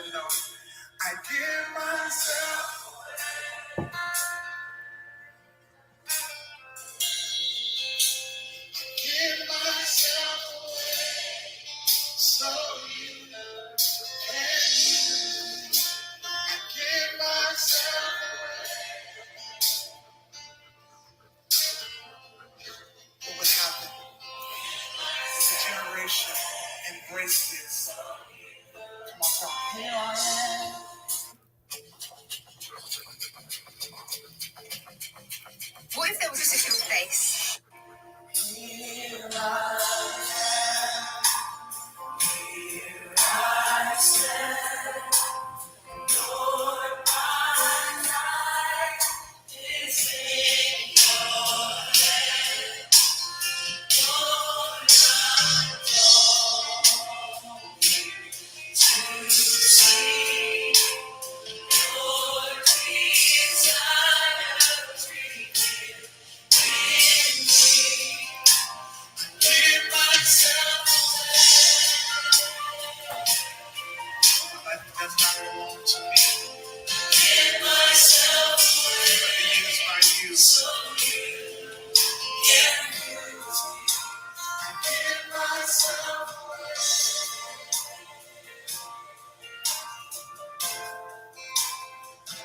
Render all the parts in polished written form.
them know. I give myself. Give myself away so you can use. I give myself away. What would happen if the generation embraced this? Come on, talk. Here I am. What if there was a second face? Here I stand. Lord, my life is in your hand. Lord, to see your desires revealed in me. Give myself away. Life does not belong to me. Give myself away. Be used by you. So you can use me. I give myself away.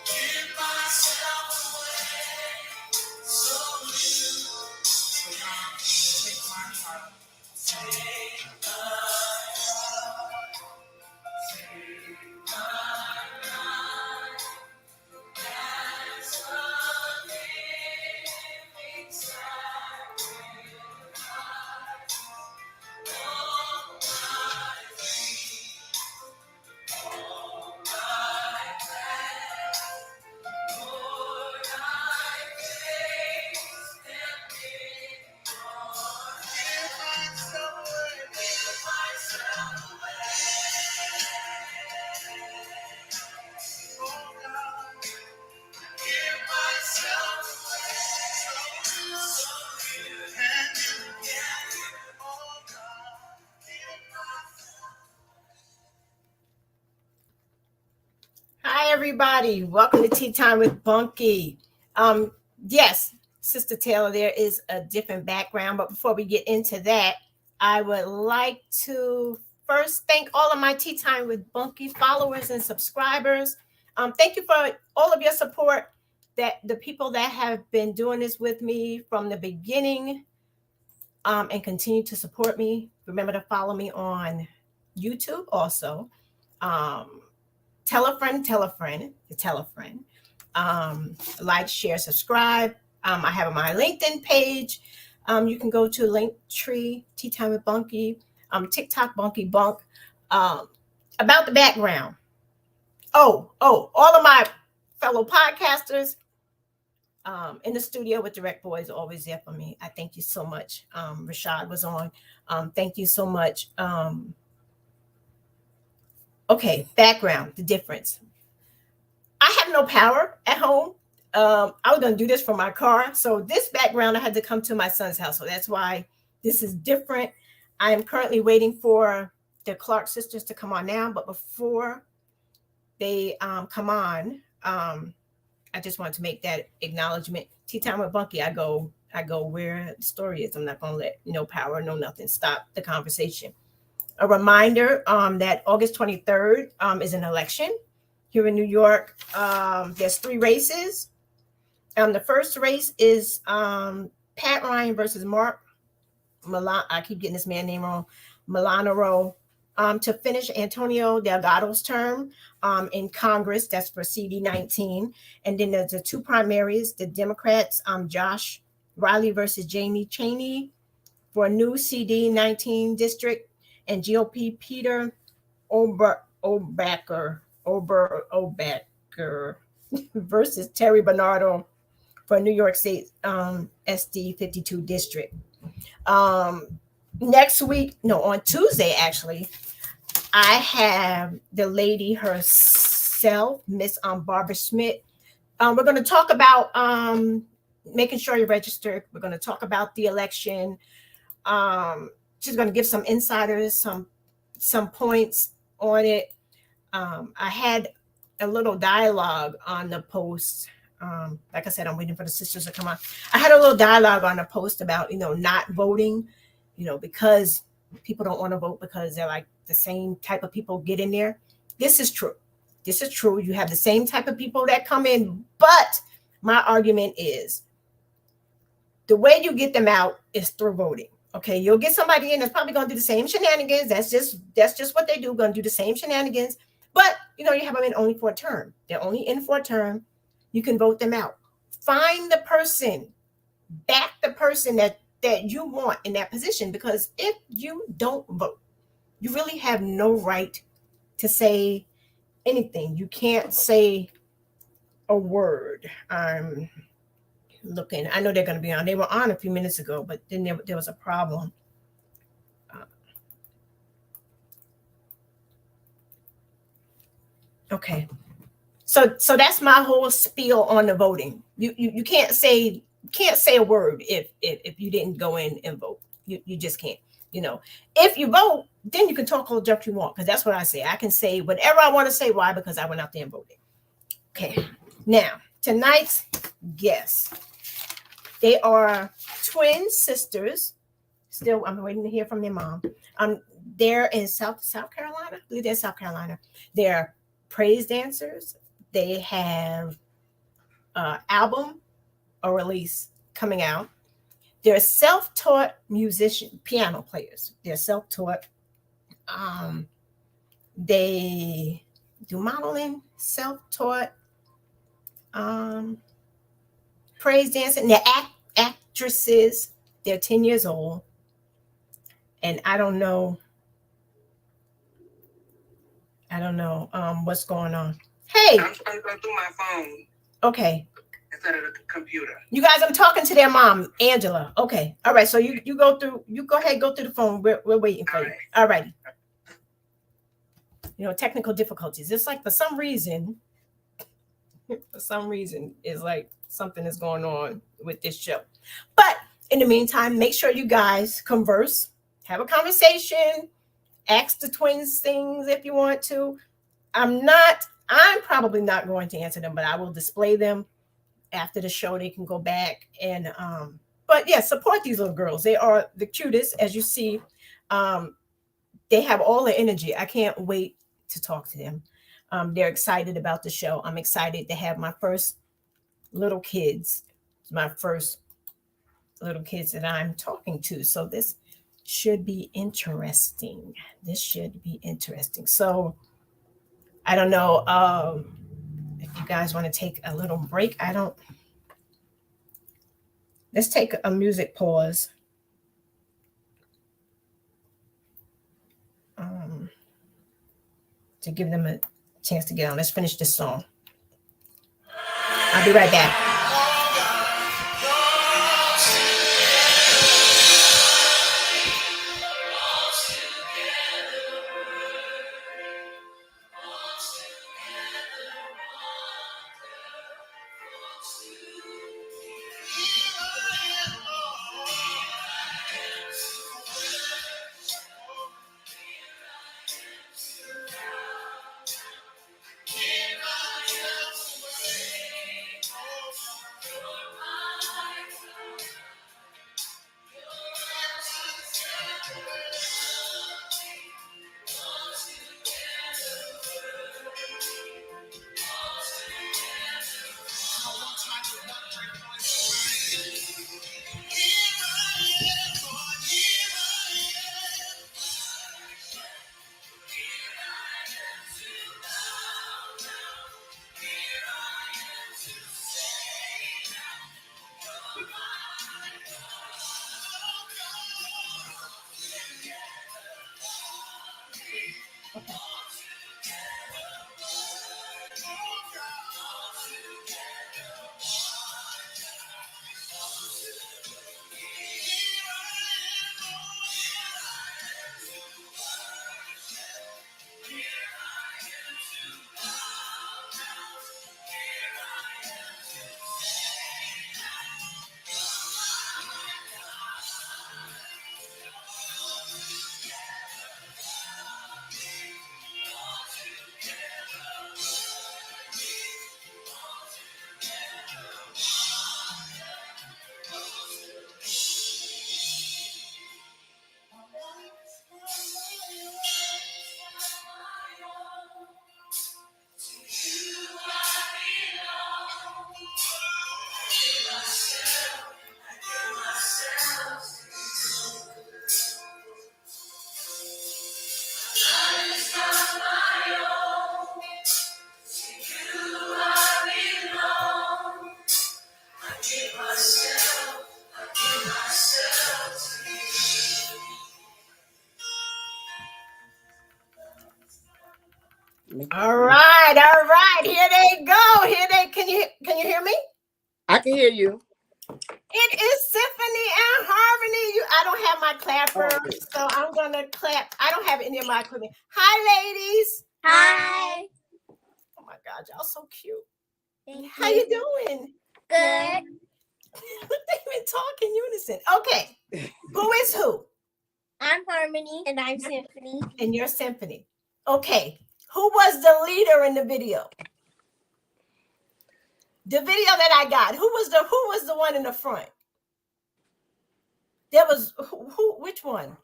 Give myself away. So you. So God, take my heart. Take my heart. Take my mind. As a living sacrifice. All my dreams, all my plans, Lord, I place them in your hands. Give myself away. Oh God, give myself away. So you can, oh God, give myself. Hi, everybody. Welcome to Tea Time with Bunky. Yes, Sister Taylor, there is a different background, but before we get into that, I would like to first thank all of my Tea Time with Bunky followers and subscribers. Thank you for all of your support, that the people that have been doing this with me from the beginning and continue to support me. Remember to follow me on YouTube also. Tell a friend, like, share, subscribe. I have my LinkedIn page. You can go to Linktree, Tea Time with Bunky, TikTok, Bunky Bunk. About the background. All of my fellow podcasters in the studio with Direct Boys are always there for me. I thank you so much. Rashad was on. Thank you so much. Okay, background, the difference. I have no power at home. I was going to do this from my car. So this background, I had to come to my son's house. So that's why this is different. I am currently waiting for the Clark sisters to come on now. But before they come on, I just want to make that acknowledgement. Tea Time with Bunky, I go where the story is. I'm not going to let no power, no nothing stop the conversation. A reminder that August 23rd is an election here in New York. There's 3 races. The first race is Pat Ryan versus Mark Milan. I keep getting this man's name wrong. Milanaro, to finish Antonio Delgado's term in Congress. That's for CD19. And then there's the 2 primaries. The Democrats, Josh Riley versus Jamie Chaney for a new CD19 district, and GOP Peter Oberbacher versus Terry Bernardo for New York State SD 52 district. Next week, on Tuesday, actually, I have the lady herself, Miss Barbara Schmidt. We're going to talk about making sure you're registered. We're going to talk about the election. She's going to give some insiders, some points on it. I had a little dialogue on the post. Like I said, I'm waiting for the sisters to come on. I had a little dialogue on the post about, not voting, because people don't want to vote because they're like the same type of people get in there. This is true. This is true. You have the same type of people that come in, but my argument is the way you get them out is through voting. Okay, you'll get somebody in that's probably going to do the same shenanigans. That's just what they do. Going to do the same shenanigans. But you have them in only for a term. They're only in for a term. You can vote them out. Find the person, back the person that you want in that position. Because if you don't vote, you really have no right to say anything. You can't say a word. Looking. I know they're going to be on. They were on a few minutes ago, but then there was a problem. Okay. So that's my whole spiel on the voting. You can't say a word if you didn't go in and vote. You just can't. If you vote, then you can talk all the junk you want, because that's what I say. I can say whatever I want to say. Why? Because I went out there and voted. Okay. Now, tonight's guests. They are twin sisters. Still, I'm waiting to hear from their mom. They're in South Carolina. I believe they're in South Carolina. They're praise dancers. They have an album or release coming out. They're self-taught musician, piano players. They're self-taught. They do modeling, self-taught, praise dancing. They're actresses. They're 10 years old. And I don't know what's going on. Hey. I'm trying to go through my phone. Okay. Instead of the computer. You guys, I'm talking to their mom, Angela. Okay. All right. So you go ahead, go through the phone. We're waiting for you. All righty. Technical difficulties. It's like for some reason, it's like something is going on with this show. But in the meantime, make sure you guys converse, have a conversation, ask the twins things if you want to. I'm probably not going to answer them, but I will display them after the show. They can go back and but yeah, support these little girls. They are the cutest, as you see. They have all the energy. I can't wait to talk to them. They're excited about the show. I'm excited to have my first little kids. My first little kids that I'm talking to. So this should be interesting. So I don't know if you guys want to take a little break. Let's take a music pause. To give them a chance to get on. Let's finish this song. I'll be right back. All right. Here they go. Can you hear me? I can hear you. It is Symphony and Harmony. I don't have my clapper, so I'm gonna clap. I don't have any of my equipment. Hi, ladies. Hi. Oh my God, y'all so cute. Thank How you doing? Good. They even talk in unison. Okay, who is who? I'm Harmony. And I'm Symphony. And you're Symphony. Okay, who was the leader in the video? The video that I got. Who was the one in the front? There was who which one?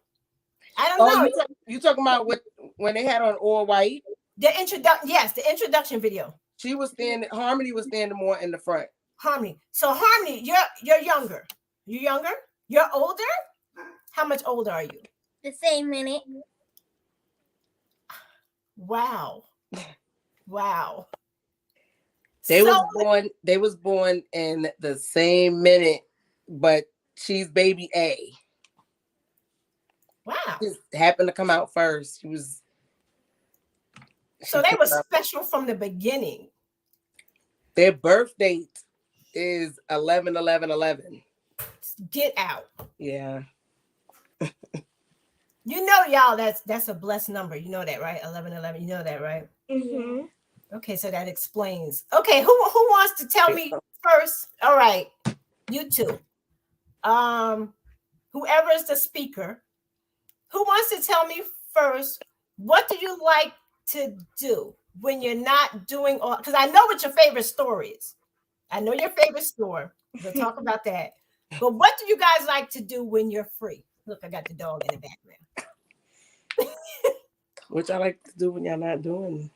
I don't know. You talking about when they had on all white? The introduction video. Harmony was standing more in the front. Harmony. So Harmony, you're younger. You younger? You're older? How much older are you? The same minute. Wow. They was born in the same minute, but she's baby A. Wow. Just happened to come out first. So they were special from the beginning. Their birth date is 11/11/11. Get out. Yeah. You know, y'all, that's a blessed number. You know that, right? 11/11. You know that, right? Mm-hmm. Okay, so that explains. Okay, who wants to tell me first? All right, you two. Whoever is the speaker, who wants to tell me first? What do you like to do when you're not doing all? Because I know what your favorite store is. I know your favorite store. We'll talk about that. But what do you guys like to do when you're free? Look, I got the dog in the background. Which I like to do when y'all not doing.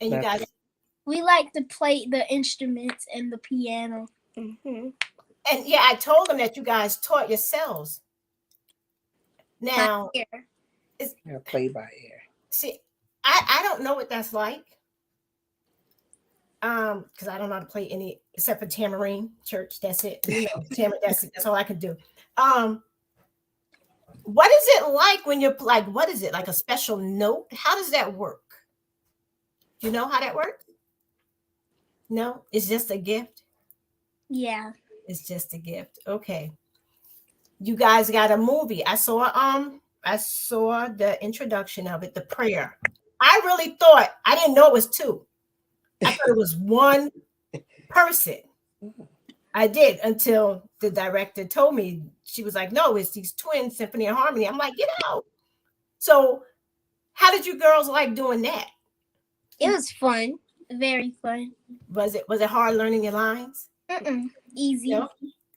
And you guys. We like to play the instruments and the piano. Mm-hmm. And yeah, I told them that you guys taught yourselves. Now, it's play by ear. See, I don't know what that's like. Because I don't know how to play any except for tambourine, church. That's it. You know, that's all I can do. What is it like when you're like? What is it like? A special note? How does that work? Do you know how that works? No, it's just a gift. Yeah, it's just a gift. Okay, you guys got a movie. I saw the introduction of it, the prayer. I really thought, I didn't know it was two. I thought it was one person. I did until the director told me. She was like, no, it's these twins, Symphony and Harmony. I'm like, get out. So how did you girls like doing that? It was fun. Very fun. Was it hard learning your lines? Easy. No?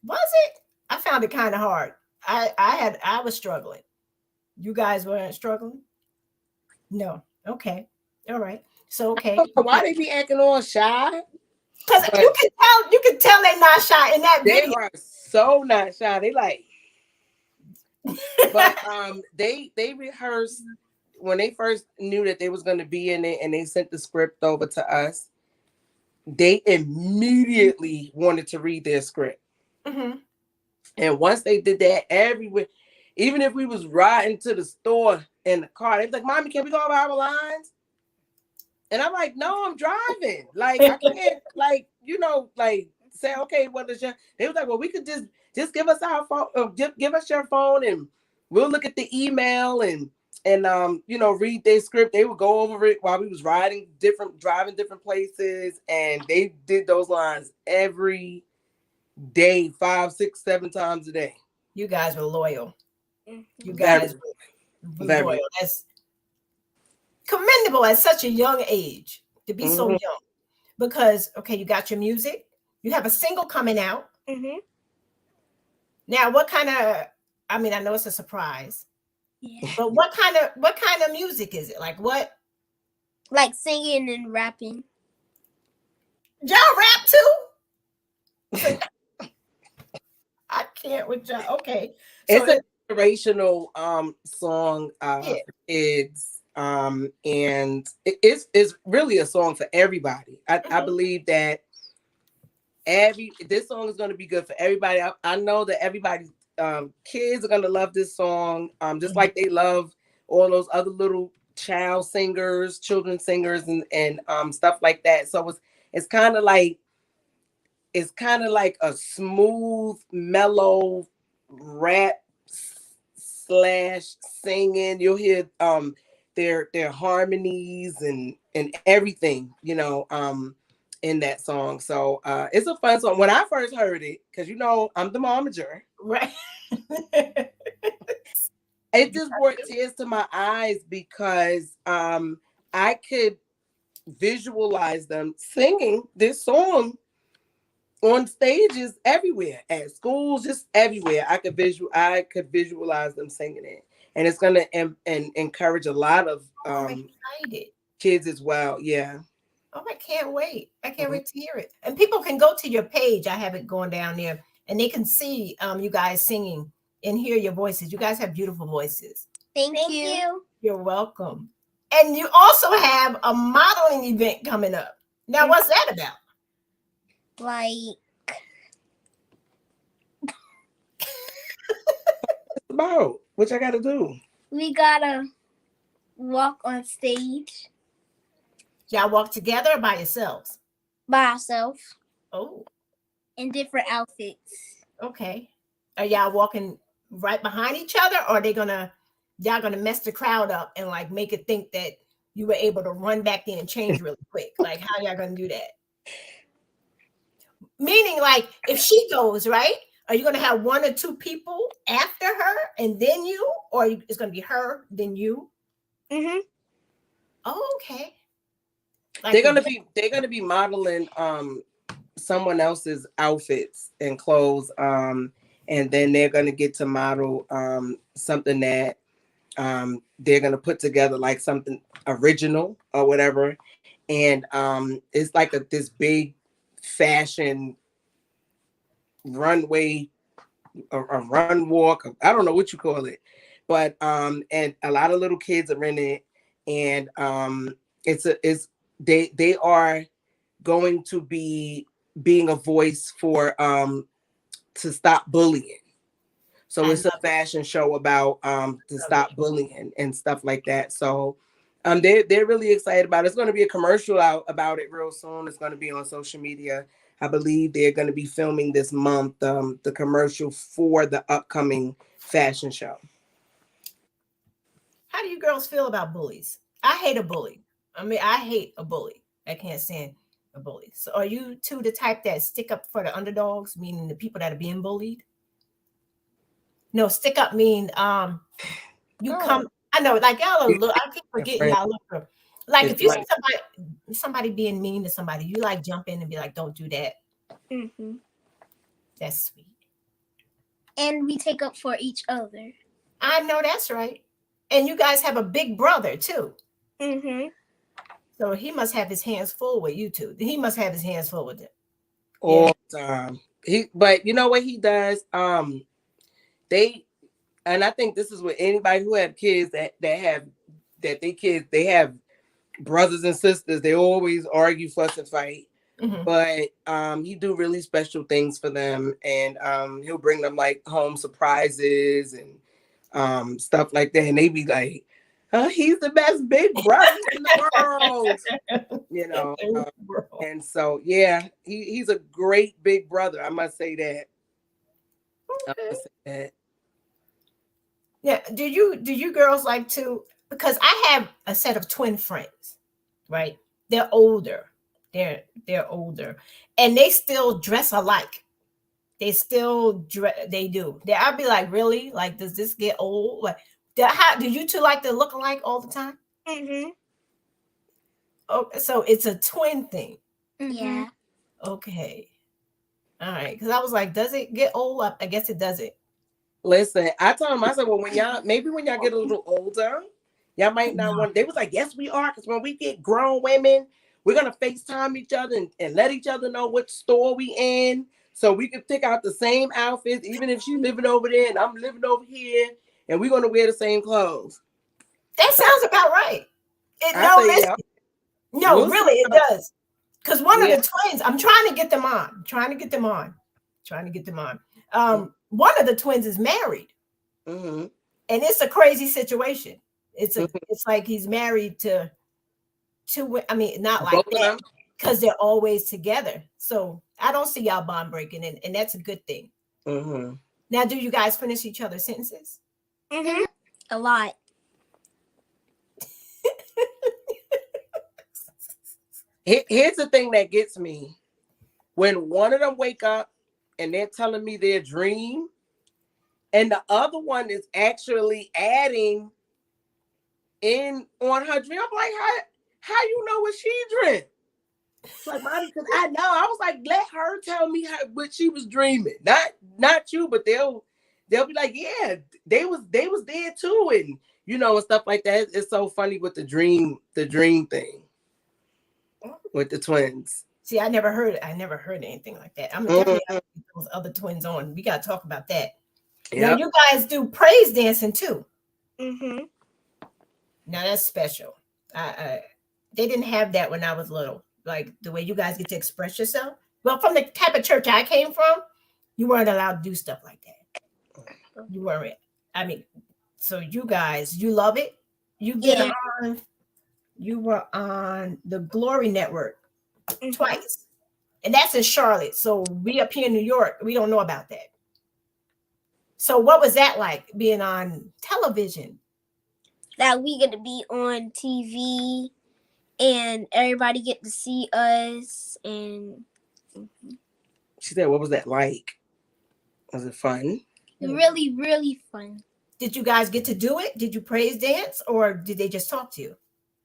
Was it? I found it kind of hard. I was struggling. You guys weren't struggling? No. Okay. All right. So okay. Why they be acting all shy? Because you can tell they're not shy in that video. They are so not shy. They like, but they rehearsed when they first knew that they was going to be in it, and they sent the script over to us. They immediately wanted to read their script. Mm-hmm. And once they did that, everywhere, even if we was riding to the store in the car, they was like, "Mommy, can we go over our lines?" And I'm like, "No, I'm driving. Like, I can't, like, say, okay, what is your?" They was like, "Well, we could just give us our phone, give us your phone, and we'll look at the email and read their script." They would go over it while we was driving different places, and they did those lines every day, 5, 6, 7 times a day. You guys were loyal. You guys were loyal. That's commendable at such a young age to be so young. Because okay, you got your music. You have a single coming out. Mm-hmm. Now, what kind of? I mean, I know it's a surprise. Yeah. But what kind of music is it? Like what? Like singing and rapping. Y'all rap too? I can't with y'all. Okay. So it's an inspirational song for kids. And it's really a song for everybody. I believe that this song is going to be good for everybody. I know that everybody kids are going to love this song just like they love all those other little children singers, and stuff like that. So it's kind of like a smooth, mellow rap slash singing. You'll hear their harmonies and everything, in that song. So it's a fun song. When I first heard it, because I'm the momager, Right. it just brought tears to my eyes because I could visualize them singing this song on stages everywhere, at schools, just everywhere. I could visualize them singing it, and it's gonna encourage a lot of I'm excited. kids as well. Yeah. Oh, I can't wait. I can't wait to hear it. And people can go to your page. I have it going down there, and they can see you guys singing and hear your voices. You guys have beautiful voices. Thank you. You're welcome. And you also have a modeling event coming up. Now, what's that about? Like, About what I gotta do? we gotta walk on stage Y'all walk together or by yourselves? by ourselves Oh, in different outfits. okay. Are y'all walking right behind each other, or y'all gonna mess the crowd up and like make it think that you were able to run back in and change really quick? Like, how y'all gonna do that? Meaning, like, if she goes, right, are you gonna have one or two people after her and then you, or it's gonna be her then you? Mm-hmm. Oh, okay. Like They're gonna be modeling someone else's outfits and clothes, and then they're gonna get to model something that they're gonna put together, like something original or whatever. And it's like this big fashion runway, a run walk, I don't know what you call it, but and a lot of little kids are in it, and they are going to be being a voice for to stop bullying. So it's a fashion show about to stop bullying and stuff like that. So they're really excited about it. It's going to be a commercial out about it real soon. It's going to be on social media. I believe they're going to be filming this month the commercial for the upcoming fashion show. How do you girls feel about bullies? I hate a bully. I mean, I hate a bully. I can't stand a bully. So are you two the type that stick up for the underdogs, meaning the people that are being bullied? No, stick up mean you come. I know, like y'all look. I keep forgetting y'all look for. Like if you see somebody being mean to somebody, you like jump in and be like, "Don't do that." Mm-hmm. That's sweet. And we take up for each other. I know that's right. And you guys have a big brother too. Mm-hmm. So he must have his hands full with you two. He must have his hands full with it. All the time. But you know what he does? And I think this is with anybody who have kids they have brothers and sisters. They always argue, fuss, and fight. Mm-hmm. But he do really special things for them, and he'll bring them like home surprises and stuff like that. And they be like, he's the best big brother in the world. And so yeah, he's a great big brother. I must say that. Okay. Yeah. Do you girls like to? Because I have a set of twin friends, right? They're older. They're older, and they still dress alike. They still they do. I'll be like, really? Like, does this get old? Like, do you two like to look alike all the time? Mm-hmm. Oh, so it's a twin thing. Yeah. Okay. All right. Because I was like, does it get old? I guess it doesn't. Listen, I told them, I said, well, when y'all get a little older, y'all might not want. They was like, yes, we are. Because when we get grown women, we're gonna FaceTime each other and let each other know what store we in, so we can pick out the same outfits, even if she's living over there and I'm living over here, and we're gonna wear the same clothes. That sounds about right. Really, it does. Because one of the twins, I'm trying to get them on. One of the twins is married, and it's a crazy situation. It's like he's married to two. I mean, not like Both of that them. because they're always together. So I don't see y'all bond breaking, and that's a good thing. Mm-hmm. Now, do you guys finish each other's sentences? Mm-hmm. A lot. Here's the thing that gets me. When one of them wake up and they're telling me their dream, and the other one is actually adding in on her dream, I'm like, how you know what she dreamt? Like, mommy, because I know. I was like, let her tell me what she was dreaming. Not you, but they'll be like, yeah, they was there too, and and stuff like that. It's so funny with the dream thing with the twins. See, I never heard anything like that. I'm Mhm. definitely have to get those other twins on. We gotta talk about that. Now Yep. you guys do praise dancing too. Mm-hmm. Now that's special. They didn't have that when I was little. Like the way you guys get to express yourself. Well, from the type of church I came from, you weren't allowed to do stuff like that. You weren't. I mean, so you guys, you love it. You've been on. You were on the Glory Network twice, and that's in Charlotte. So we up here in New York, we don't know about that. So what was that like being on television? That we get to be on TV and everybody get to see us, and She said, "What was that like? Was it fun?" really, really fun. Did you guys get to do it? Did you praise dance, or did they just talk to you?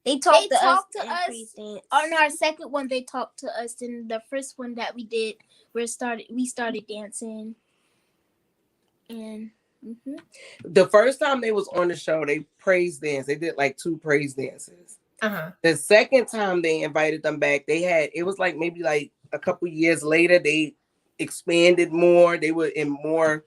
They talked to us. On our second one, they talked to us. And the first one that we did, we started dancing. And the first time they was on the show, they praise dance. They did like 2 praise dances. The second time they invited them back, it was like maybe like a couple years later, they expanded more. They were in more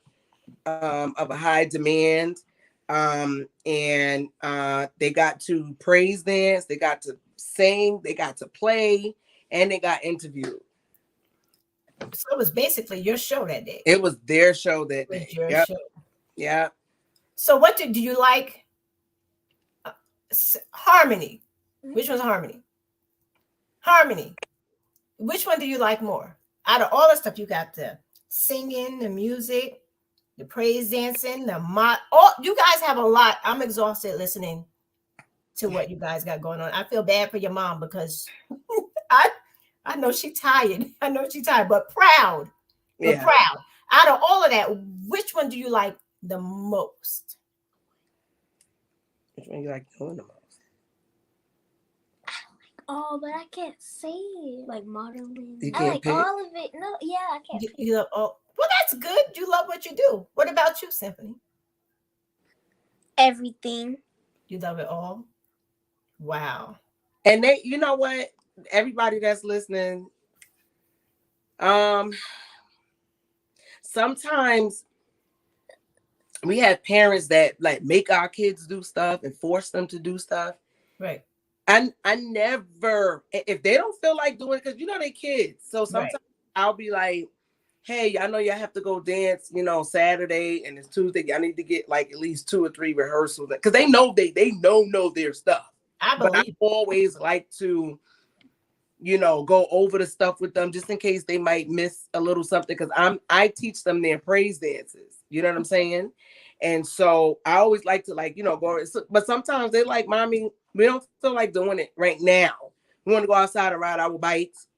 of a high demand. And they got to praise dance, they got to sing, they got to play, and they got interviewed. So it was basically your show that day. It was their show that day. Your show. Yeah. So what do you like? Harmony. Which one's Harmony? Harmony. Which one do you like more? Out of all the stuff you got, the singing, the music, the praise dancing, you guys have a lot. I'm exhausted listening to what you guys got going on. I feel bad for your mom because I know she's tired. But proud. Proud. Out of all of that, which one do you like the most? Which one you like doing the most? Oh, but I can't say it. Like modeling. I like pick? All of it. No, yeah, I can't. You love all. Well, that's good. You love what you do. What about you, Symphani? Everything. You love it all. Wow. And you know what? Everybody that's listening, sometimes we have parents that like make our kids do stuff and force them to do stuff. Right. And I never, if they don't feel like doing it, because they're kids. So sometimes I'll be like, hey, I know y'all have to go dance, Saturday and it's Tuesday. Y'all need to get like at least 2 or 3 rehearsals because they know know their stuff. But I always like to, go over the stuff with them just in case they might miss a little something because I teach them their praise dances. You know what I'm saying? And so I always like to go. But sometimes they're like, Mommy, we don't feel like doing it right now. We want to go outside and ride our bikes,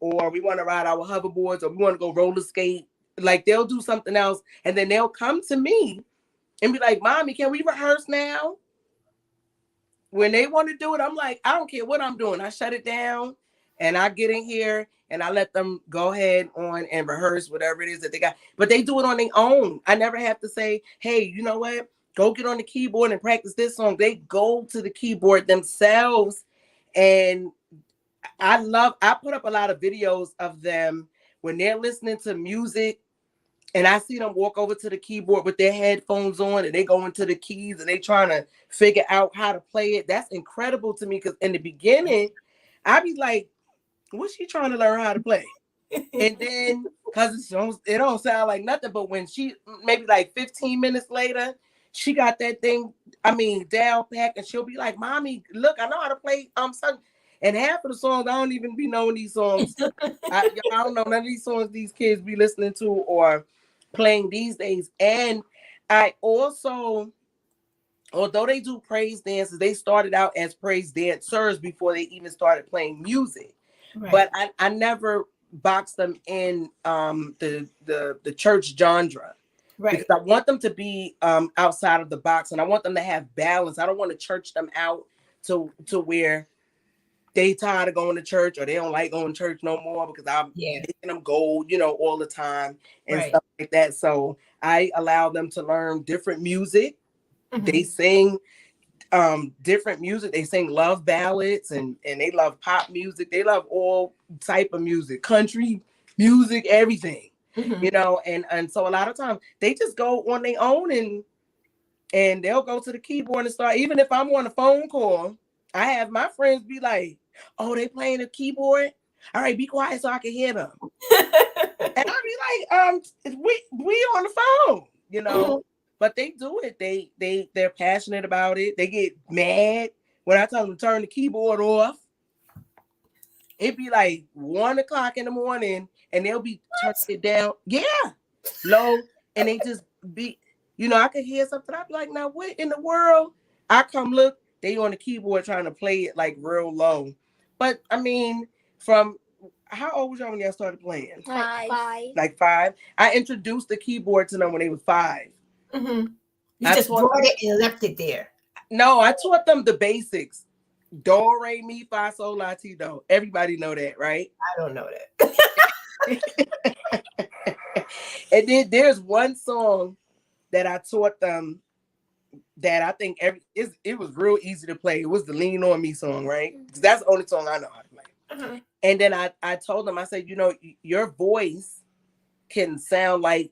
or we want to ride our hoverboards, or we want to go roller skate. Like they'll do something else, and then they'll come to me and be like, Mommy, can we rehearse now? When they want to do it, I'm like, I don't care what I'm doing. I shut it down and I get in here and I let them go ahead on and rehearse whatever it is that they got. But they do it on their own. I never have to say, hey, you know what? Go get on the keyboard and practice this song. They go to the keyboard themselves. And I put up a lot of videos of them when they're listening to music and I see them walk over to the keyboard with their headphones on and they go into the keys and they trying to figure out how to play it. That's incredible to me because in the beginning, I'd be like, what's she trying to learn how to play? And then, because it don't sound like nothing, but when she, maybe like 15 minutes later, she got that thing, I mean, down pat, and she'll be like, "Mommy, look, I know how to play something." And half of the songs, I don't even be knowing these songs. I don't know none of these songs these kids be listening to or playing these days. And I also, although they do praise dances, they started out as praise dancers before they even started playing music. Right. But I never boxed them in the church genre. Right. Because I want them to be outside of the box, and I want them to have balance. I don't want to church them out to where they tired of going to church or they don't like going to church no more because I'm making them go, all the time and stuff like that. So I allow them to learn different music. Mm-hmm. They sing different music. They sing love ballads and they love pop music. They love all type of music, country music, everything. Mm-hmm. And so a lot of times they just go on their own and they'll go to the keyboard and start. Even if I'm on a phone call, I have my friends be like, "Oh, they playing the keyboard? All right, be quiet so I can hear them." And I'll be like, we on the phone, Mm-hmm. But they do it. They're passionate about it. They get mad when I tell them to turn the keyboard off. It'd be like 1:00 in the morning and they'll be turning it down. Yeah. Low. And they just be, I could hear something. I'd be like, now what in the world? I come look, they on the keyboard trying to play it like real low. But I mean, from how old was y'all when y'all started playing? 5. Like 5. I introduced the keyboard to them when they were 5. Mm-hmm. You just brought it and left it there. No, I taught them the basics. Do, re, mi, fa, sol, la, ti, do. Everybody know that, right? I don't know that. And then there's one song that I taught them that I think it was real easy to play. It was the Lean On Me song, right? Because that's the only song I know how to play. Uh-huh. And then I told them, I said, your voice can sound like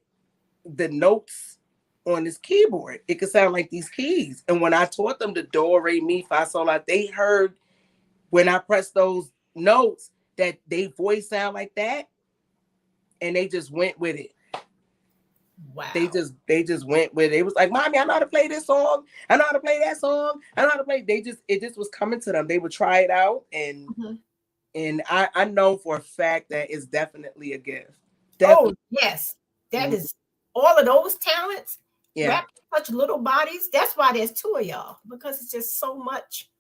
the notes on this keyboard. It could sound like these keys. And when I taught them the do, re, mi, fa, sol, la, they heard when I pressed those notes that they voice sound like that. And they just went with it. Wow. They just went with it. It was like, "Mommy, I know how to play this song. I know how to play that song. I know how to play." It just was coming to them. They would try it out. And mm-hmm. And I know for a fact that it's definitely a gift. Definitely. Oh, yes. That mm-hmm. is all of those talents. Yeah. Wrapped in such little bodies. That's why there's 2 of y'all, because it's just so much.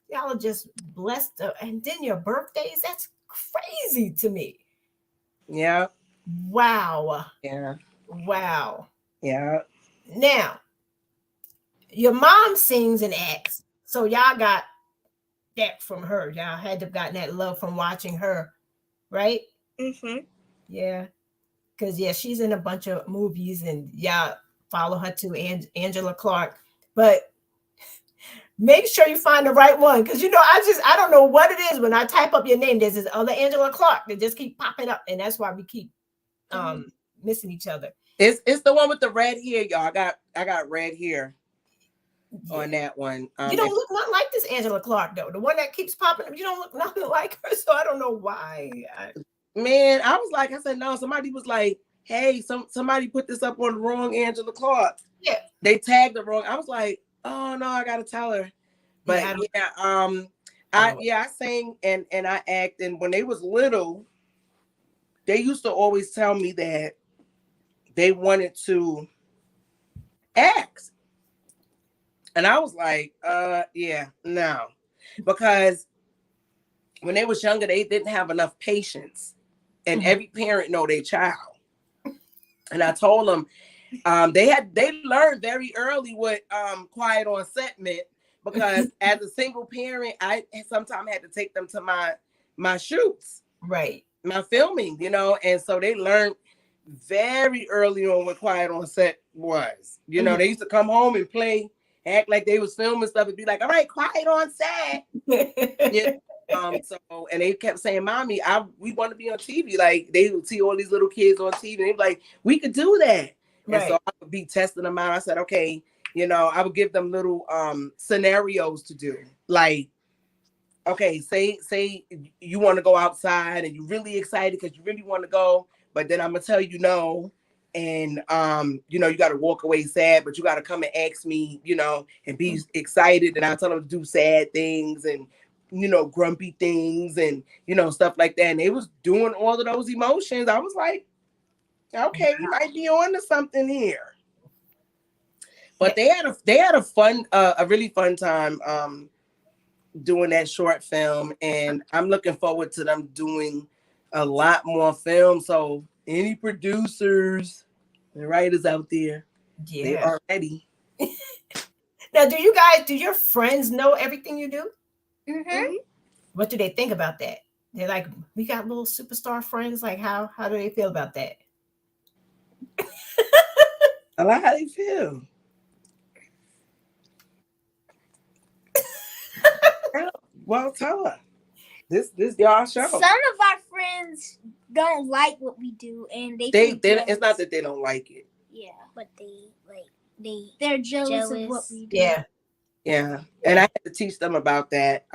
Y'all are just blessed. And then your birthdays, that's crazy to me. Yeah. Wow. Yeah. Wow. Yeah. Now, your mom sings and acts. So y'all got that from her. Y'all had to have gotten that love from watching her, right? Mm-hmm. Yeah. Because, she's in a bunch of movies and y'all follow her too, Angela Clark. But make sure you find the right one. Because, I don't know what it is. When I type up your name, there's this other Angela Clark that just keep popping up. And that's why we keep missing each other. It's the one with the red hair, y'all. I got red hair on that one. You don't look not like this Angela Clark, though. The one that keeps popping up, you don't look nothing like her. So I don't know why. Man, I said, no. Somebody was like, "Hey, somebody put this up on the wrong Angela Clark." Yeah. They tagged the wrong. I was like, "Oh no, I gotta tell her." But I sang and I act. And when they was little, they used to always tell me that they wanted to act. And I was like, no. Because when they was younger, they didn't have enough patience. And mm-hmm. every parent know their child. And I told them, they learned very early what quiet on set meant. Because as a single parent, I sometimes had to take them to my shoots. Right. My filming, and so they learned very early on what quiet on set was. Mm-hmm. They used to come home and play, act like they was filming stuff and be like, "All right, quiet on set." And they kept saying, "Mommy, we want to be on TV." Like they would see all these little kids on TV and they'd be like, "We could do that." Right. And so I would be testing them out. I said, "Okay," I would give them little scenarios to do. Like, okay, say you want to go outside and you're really excited because you really want to go, but then I'm gonna tell you no. and you know, you got to walk away sad, but you got to come and ask me, you know, and be excited, and I tell them to do sad things and, you know, grumpy things and, you know, stuff like that. And they was doing all of those emotions. I was like, okay, we might be on to something here. But they had a fun a really fun time doing that short film, and I'm looking forward to them doing a lot more films. So any producers and writers out there, they are ready. Now, do your friends know everything you do? Mm-hmm. What do they think about that? They're like, we got little superstar friends. Like, how do they feel about that? I like how they feel. Well, tell her. This y'all show. Some of our friends don't like what we do, and they it's not that they don't like it. Yeah, but they're jealous of what we do. Yeah. And I had to teach them about that.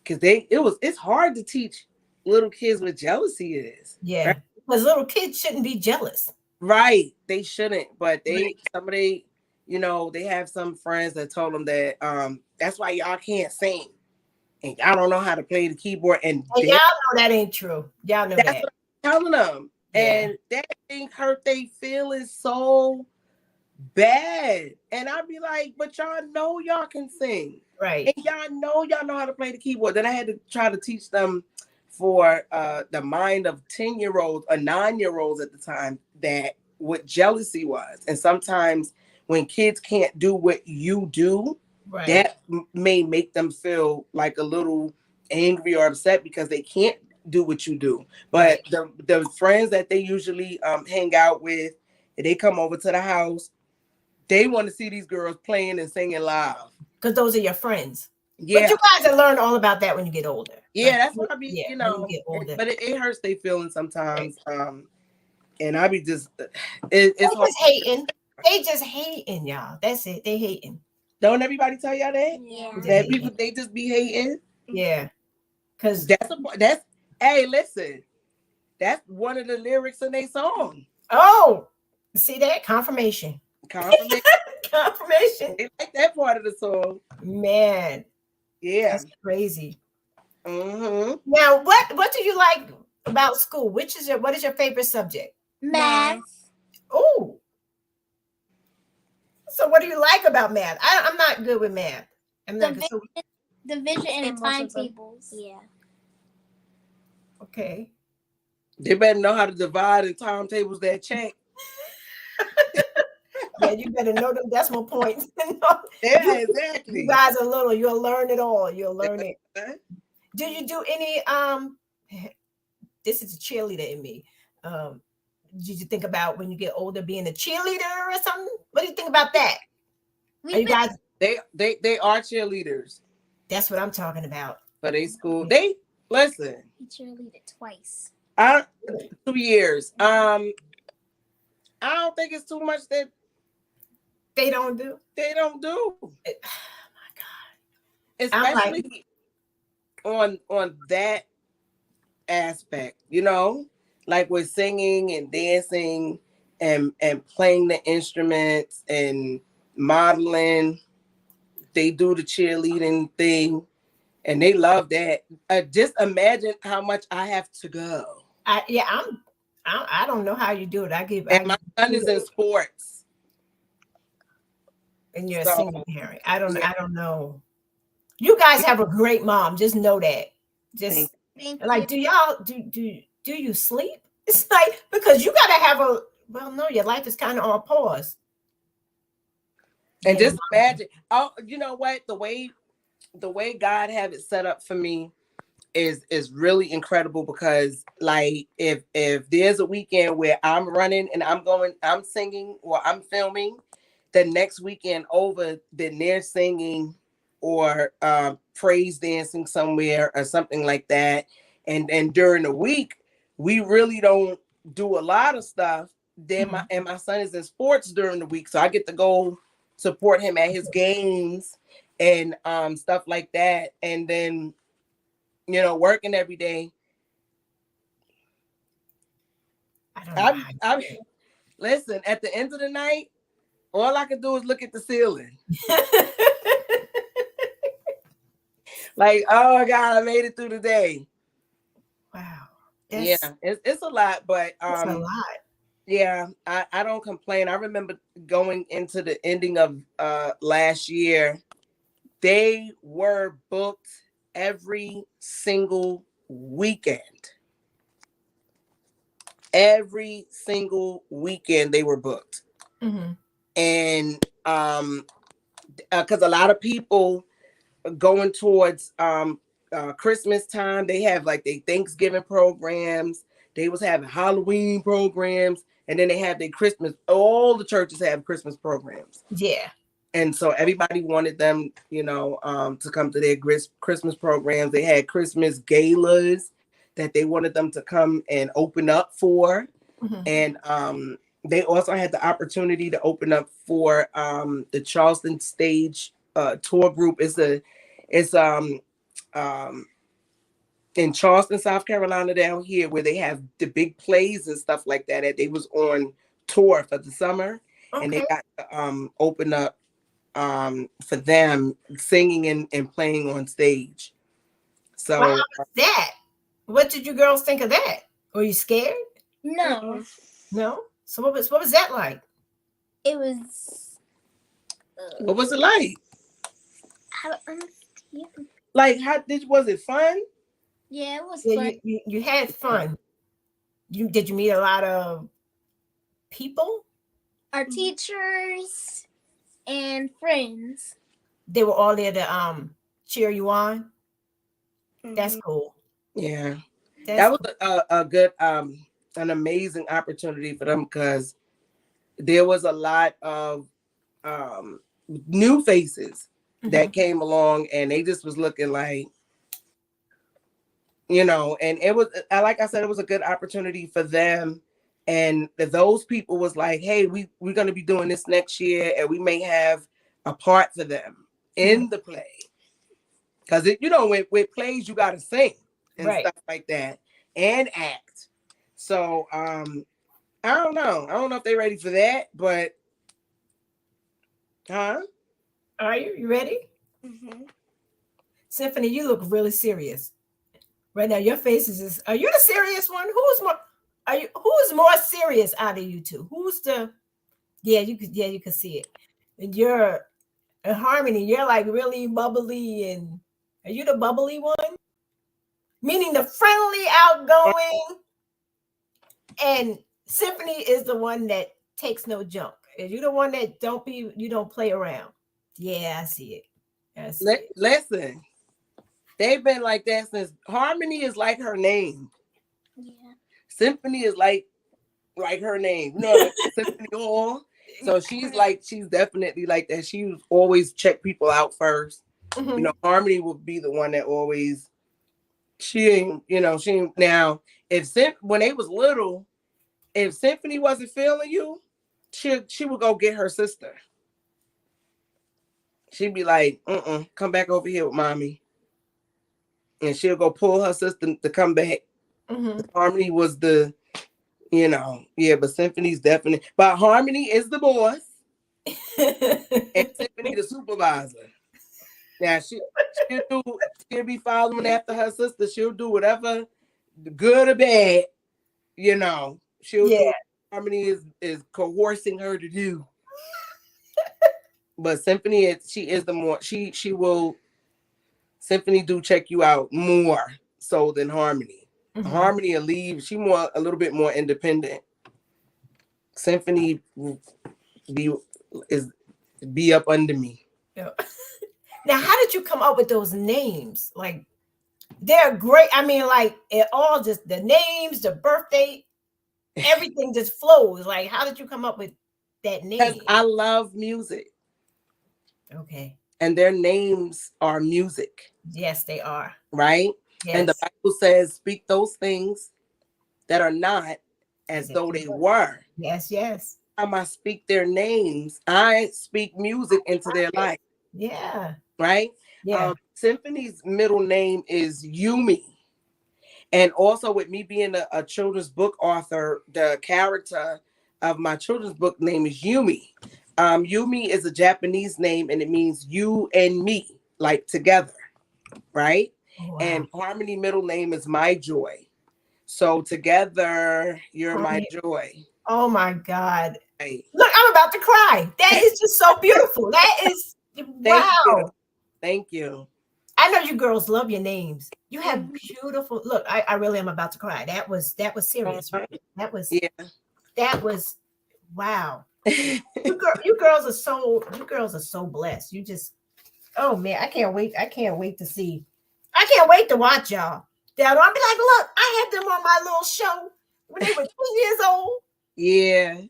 Because it's hard to teach little kids what jealousy is. Yeah. Right? Because little kids shouldn't be jealous. Some of they, you know, they have some friends that told them that that's why y'all can't sing and y'all don't know how to play the keyboard. And y'all know that ain't true. Y'all know that's that. what I'm telling them. Yeah. And that thing hurt they feelings so bad. And I'd be like, but y'all know y'all can sing. Right. And y'all know how to play the keyboard. Then I had to try to teach them for the mind of 10-year-olds or 9-year-olds at the time that what jealousy was. And sometimes when kids can't do what you do, that may make them feel like a little angry or upset because they can't do what you do. But the friends that they usually hang out with, they come over to the house, they want to see these girls playing and singing live. Because those are your friends. Yeah. But you guys will learn all about that when you get older. Yeah, that's what I be, you know. When you get older. But it hurts their feelings sometimes. And I be just, it's just hating. They just hating, y'all. That's it. They hating. Don't everybody tell y'all that? Yeah. That people, they just be hating? Yeah. Because that's, hey, listen. That's one of the lyrics in their song. Oh, see that? Confirmation. Confirmation. They like that part of the song. Man. Yeah. That's crazy. Mm-hmm. Now, what do you like about school? What is your favorite subject? Math. Oh. So what do you like about math? I'm not good with math. Division and timetables. Yeah. Okay. They better know how to divide and timetables that check. Yeah, you better know them decimal points. Yeah, exactly. You guys are little. You'll learn it all. You'll learn it. Do you do any this is a cheerleader in me. Did you think about when you get older being a cheerleader or something? What do you think about that? Are you guys they are cheerleaders. That's what I'm talking about. For their school. They listen. He cheerleaded twice. 2 years. I don't think it's too much that they don't do. Oh my God. Especially on that aspect, you know, like with singing and dancing and playing the instruments and modeling. They do the cheerleading thing and they love that. Just imagine how much I have to go. I don't know how you do it. My son is in sports. And you're a single parent. I don't know. You guys have a great mom. Just know that. Just like, do y'all do you sleep? It's like, because you gotta have your life is kind of on pause. And just imagine, you know what? The way God have it set up for me is really incredible, because like if there's a weekend where I'm running and I'm singing or I'm filming, the next weekend over, then they're singing or praise dancing somewhere or something like that. And during the week, we really don't do a lot of stuff. Then my son is in sports during the week, so I get to go support him at his games and stuff like that. And then, you know, working every day. I don't know I listen. At the end of the night, all I can do is look at the ceiling. Like, oh God, I made it through the day. Wow. Yeah, it's a lot, but That's a lot. yeah, I don't complain. I remember going into the ending of last year, they were booked every single weekend. Every single weekend they were booked. Mm-hmm. And because a lot of people going towards Christmas time, they have like they Thanksgiving programs, they was having Halloween programs, and then they have their Christmas. All the churches have Christmas programs. Yeah. And so everybody wanted them, to come to their Christmas programs. They had Christmas galas that they wanted them to come and open up for. Mm-hmm. And they also had the opportunity to open up for the Charleston stage tour group. It's in Charleston, South Carolina, down here, where they have the big plays and stuff like that. That they was on tour for the summer, and they got to open up for them singing and playing on stage. So Wow, that. What did you girls think of that? Were you scared? No. No. So what was that like? It was. what was it like? I don't understand. Like, was it fun? Yeah, it was Yeah, fun. you had fun. Did you meet a lot of people? Our teachers and friends. They were all there to cheer you on. That's cool. Yeah, That's that was a good an amazing opportunity for them, because there was a lot of new faces that came along, and they just was looking like, and it was, like I said, it was a good opportunity for them. And those people was like, hey, we're going to be doing this next year, and we may have a part for them in the play. Because, with plays, you got to sing and stuff like that and act. So, I don't know. I don't know if they're ready for that, but, huh? Are you? You ready? Mm-hmm. Symphony, you look really serious. Right now, your face is. Are you the serious one? Who's more serious out of you two? Who's the? Yeah, you could see it. And you're a Harmony. You're like really bubbly, and are you the bubbly one? Meaning the friendly, outgoing, and Symphony is the one that takes no junk. Are you the one that you don't play around? Yeah, I see it. I see it. Listen, they've been like that since. Harmony is like her name. Yeah. Symphony is like her name. Symphony Hall. So she's definitely like that. She always check people out first. Mm-hmm. Harmony would be the one that always, she ain't now, when they was little, if Symphony wasn't feeling you, she would go get her sister. She'd be like, come back over here with mommy. And she'll go pull her sister to come back. Mm-hmm. Harmony was the, but Symphony's definitely, but Harmony is the boss and Symphony the supervisor. Now she'll be following after her sister. She'll do whatever, good or bad, she'll do. Harmony is coercing her to do. But Symphony, she is the more, she will, Symphony do check you out more so than Harmony. Mm-hmm. Harmony will leave. She a little bit more independent. Symphony be up under me. Yeah. Now, how did you come up with those names? Like, they're great. I mean, like, it all just the names, the birthday, everything just flows. Like, how did you come up with that name? Because I love music. Okay. And their names are music. Yes, they are. Right? Yes. And the Bible says, speak those things that are not as though they were. Yes, yes. Time I speak their names, I speak music into their life. Yeah. Right? Yeah. Symphony's middle name is Yumi. And also with me being a children's book author, the character of my children's book name is Yumi. Yumi is a Japanese name and it means you and me, like together, right? Wow. And Harmony middle name is My Joy. So together, you're my Harmony. joy. Oh my God. Right. Look, I'm about to cry. That is just so beautiful. That is Thank you. wow. Thank you. I know you girls love your names. You have Mhm. beautiful look. I really am about to cry. That was serious, Uh-huh. right? Yeah. That was wow. You girls are so blessed. You just oh man, I can't wait. I can't wait to see. I can't wait to watch y'all. Dad, I'll be like, look, I had them on my little show when they were 2 years old. Yeah.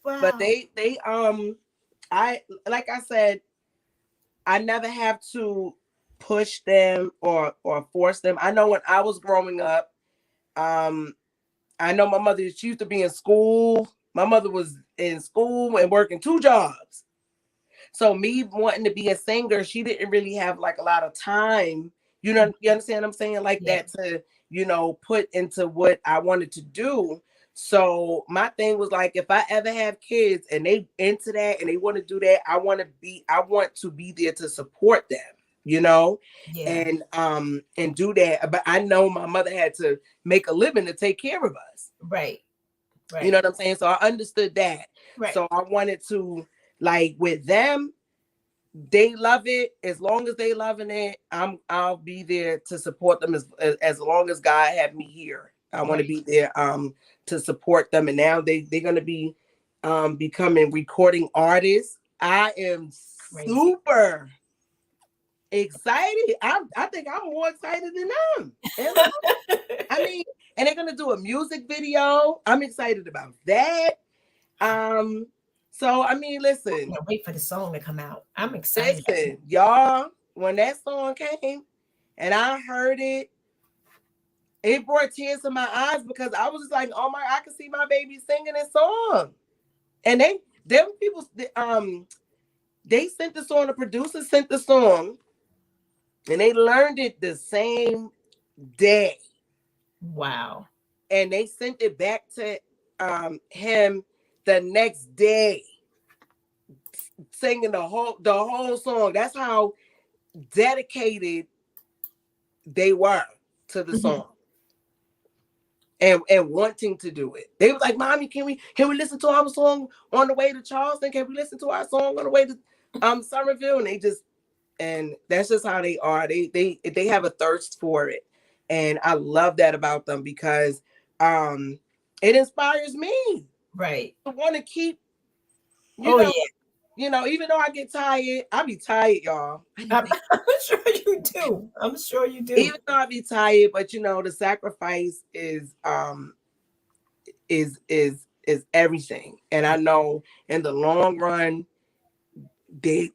But Wow. they I like I said, I never have to push them or force them. I know when I was growing up, um, I know my mother, she used to be in school. My mother was in school and working two jobs. So me wanting to be a singer, she didn't really have like a lot of time. You understand what I'm saying? Like Yeah. that to, put into what I wanted to do. So my thing was like, if I ever have kids and they into that and they want to do that, I want to be there to support them, you know, Yeah. and do that. But I know my mother had to make a living to take care of us. Right. You Right. know what I'm saying? So I understood that. Right. So I wanted to, like, with them, they love it. As long as they loving it, I'll be there to support them as long as God have me here. I want to Right. be there to support them. And now they're gonna be becoming recording artists. I am Crazy. super excited. I think I'm more excited than them. And I mean, and they're gonna do a music video. I'm excited about that. Um, so I mean, listen, Can't wait for the song to come out. I'm excited. y'all. When that song came and I heard it, it brought tears to my eyes because I was just like, oh my, I can see my baby singing this song. And them people, they sent the song. The producer sent the song, and they learned it the same day, Wow. and they sent it back to him the next day, singing the whole song. That's how dedicated they were to the Mhm. song and wanting to do it. They was like, "Mommy, can we listen to our song on the way to Charleston? Can we listen to our song on the way to Somerville?" And that's just how they are. They have a thirst for it, and I love that about them because it inspires me Right. to want to keep, you Oh know, yeah. even though I get tired, I be tired, y'all. I'm, I'm sure you do. I'm sure you do. Even though I be tired, but the sacrifice is everything. And I know in the long run, they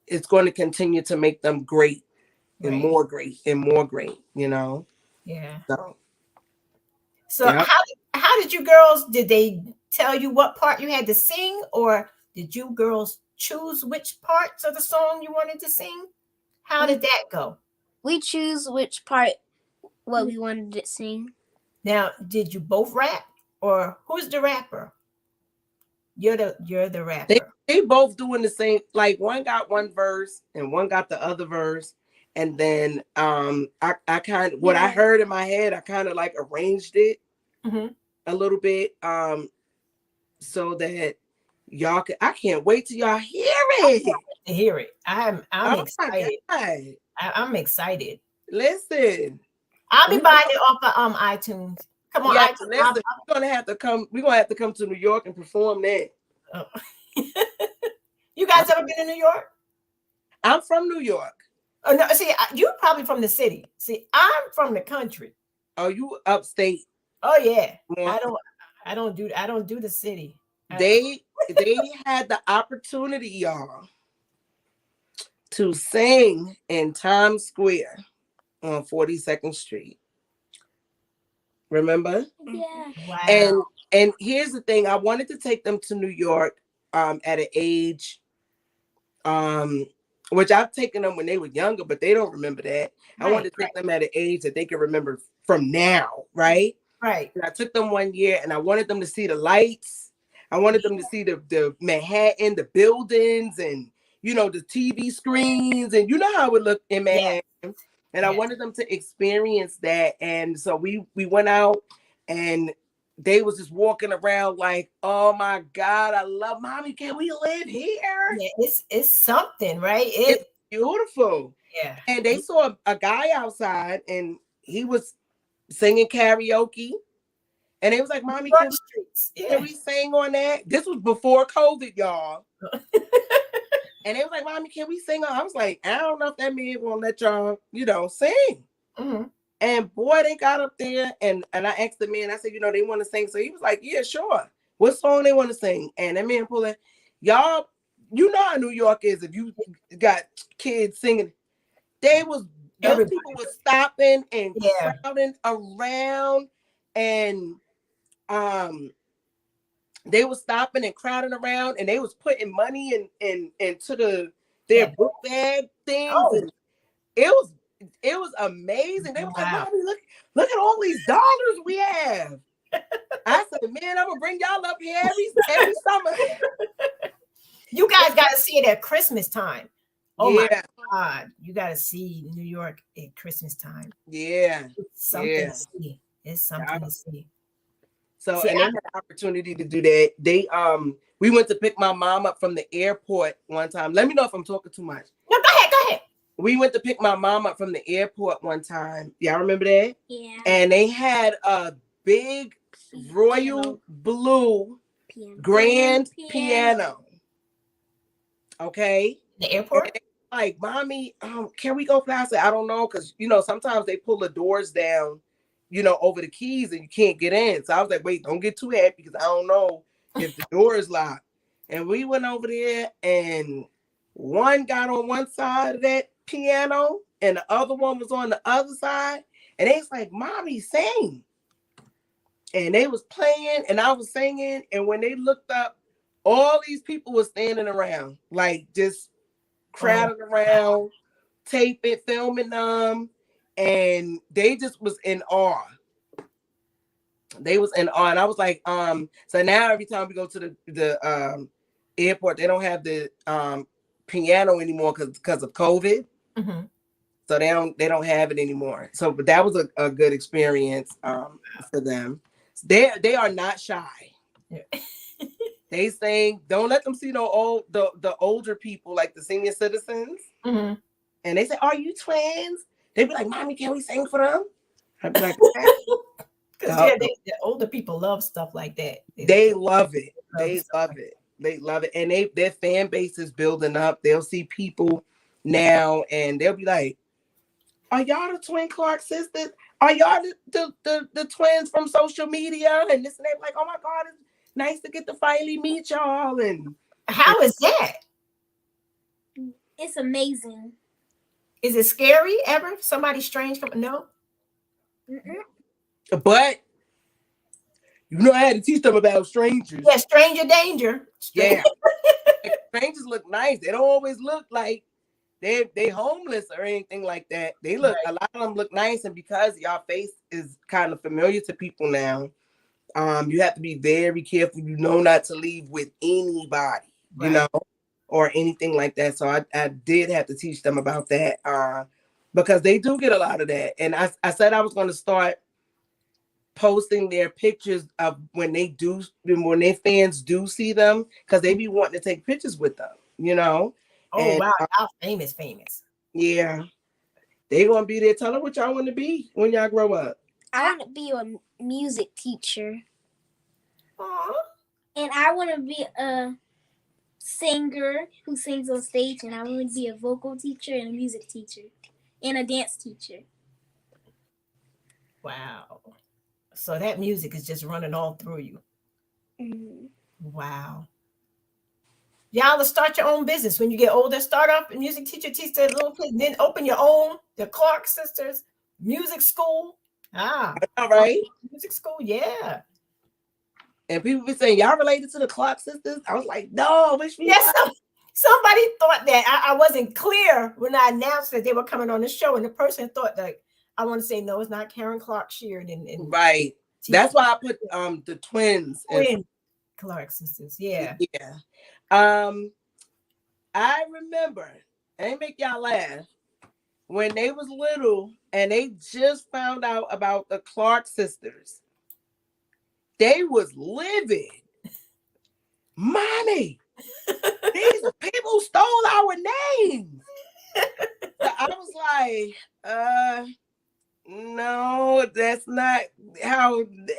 it's going to continue to make them great and Right. more great and more great. Yeah. So So yeah. how did you girls, did they tell you what part you had to sing, or did you girls choose which parts of the song you wanted to sing? How We did that go? we choose which part what we wanted to sing. Now, did you both rap, or who's the rapper? You're the They rapper. they both doing the same. Like one got one verse and one got the other verse. And then I kind of what I heard in my head, I kind of like arranged it Mm-hmm. a little bit so that y'all can. I can't wait till y'all hear it. To hear it. I'm Oh my excited. god. I'm excited. Listen. I'll be We buying it off of iTunes. Come on, yeah, iTunes. listen, we're gonna have to come to New York and perform that. Oh. You guys ever been in New York? I'm from New York. Oh no, see, you're probably from the city. See, I'm from the country. Oh, you upstate. Oh yeah. Well, I don't do the city. they had the opportunity, y'all, to sing in Times Square on 42nd Street. Remember? Yeah. Wow. And here's the thing: I wanted to take them to New York at an age. Um, which I've taken them when they were younger, but they don't remember that. I Right, wanted to take them at an age that they can remember from now, right? right. And I took them one year and I wanted them to see the lights. I wanted them to see the Manhattan, the buildings, and the TV screens, and you know how it looked in Yeah, Manhattan. And I yeah. wanted them to experience that. And so we went out and they was just walking around like, oh my God, I love mommy. Can we live here? Yeah, it's something, right? It's beautiful. Yeah. And they saw a guy outside and he was singing karaoke. And they was like, mommy, Front streets. can Yeah. we sing on that? This was before COVID, y'all. And they was like, mommy, can we sing on? I was like, I don't know if that man won't let y'all, sing. Mm-hmm. And boy, they got up there and I asked the man, I said, they want to sing. So he was like, yeah, sure. What song they want to sing? And that man pulling, y'all, you know how New York is. If you got kids singing, those people were stopping and crowding around, and they were stopping and crowding around, and they was putting money into their book bag things, and it was amazing. They was like, mommy, look at all these dollars we have. I said, man, I'm gonna bring y'all up here every summer. You guys got to see it at Christmas time. Oh yeah. my God, you got to see New York at Christmas time. Yeah, it's something to see. It's something to see. So, and they had the opportunity to do that. We went to pick my mom up from the airport one time. Let me know if I'm talking too much. No, go ahead. We went to pick my mom up from the airport one time. Y'all remember that? Yeah. And they had a big royal blue grand piano. Okay. The airport? Like, mommy, can we go play? I said, I don't know, because sometimes they pull the doors down, over the keys and you can't get in. So I was like, wait, don't get too happy because I don't know if the door is locked. And we went over there and one got on one side of that piano and the other one was on the other side. And they was like, mommy, sing. And they was playing and I was singing. And when they looked up, all these people were standing around, like just crowded around, taping, filming them. And they just was in awe. They was in awe. And I was like, so now every time we go to the airport, they don't have the piano anymore because of COVID. Mm-hmm. So they don't have it anymore. So, but that was a good experience for them. They are not shy. Yeah. They sing. Don't let them see the older people, like the senior citizens. Mm-hmm. And they say, "Are you twins?" They be like, "Mommy, can we sing for them?" I'd be like, because the older people love stuff like that. They love it. They love it. They love it. And their fan base is building up. They'll see people now and they'll be like, "Are y'all the twin Clark sisters? Are y'all the twins from social media?" And this and that. Like, oh my God, it's nice to get to finally meet y'all. And how is that? It's amazing. Is it scary ever? Somebody strange coming? No. Mm-mm. But I had to teach them about strangers. Yeah, stranger danger. Yeah. Strangers look nice. They don't always look like they homeless or anything like that. They look a lot of them look nice, and because y'all face is kind of familiar to people now, you have to be very careful. Not to leave with anybody, or anything like that. So I did have to teach them about that because they do get a lot of that. And I said I was going to start posting their pictures of when their fans do see them, because they be wanting to take pictures with them, Oh, and, wow, y'all famous. Yeah, they gonna be there. Tell them what y'all want to be when y'all grow up. I want to be a music teacher. Aww. And I want to be a singer who sings on stage, and I want to be a vocal teacher and a music teacher and a dance teacher. Wow. So that music is just running all through you. Mm-hmm. Wow. Y'all to start your own business when you get older. Start off a music teacher, teach their little kids, then open your own, the Clark sisters music school. All right. Music school, yeah. And people be saying, y'all related to the Clark sisters? I was like, no, which we Somebody thought that I wasn't clear when I announced that they were coming on the show, and the person thought that I want to say no, it's not Karen Clark Sheard and Right. That's why I put the twins. Twin Clark sisters. Yeah. Yeah. I remember, and they make y'all laugh, when they was little and they just found out about the Clark sisters. They was livid. Mommy, these people stole our names. So I was like, no, that's not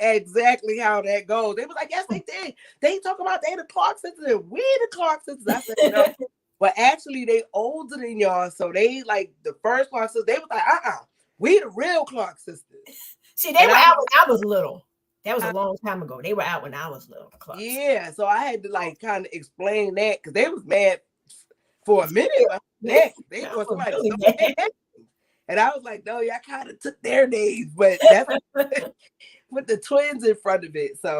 exactly how that goes. They was like, yes, they did. They talk about they the Clark sisters and we the Clark sisters. I said, no. But actually, they older than y'all, so they like the first Clark sisters. They was like, we the real Clark sisters. See, they were out when I was little. That was a long time ago. They were out when I was little. Yeah, so I had to like kind of explain that because they was mad for a minute. They thought somebody really stole their names. And I was like, no, y'all kind of took their names, but that's with the twins in front of it. So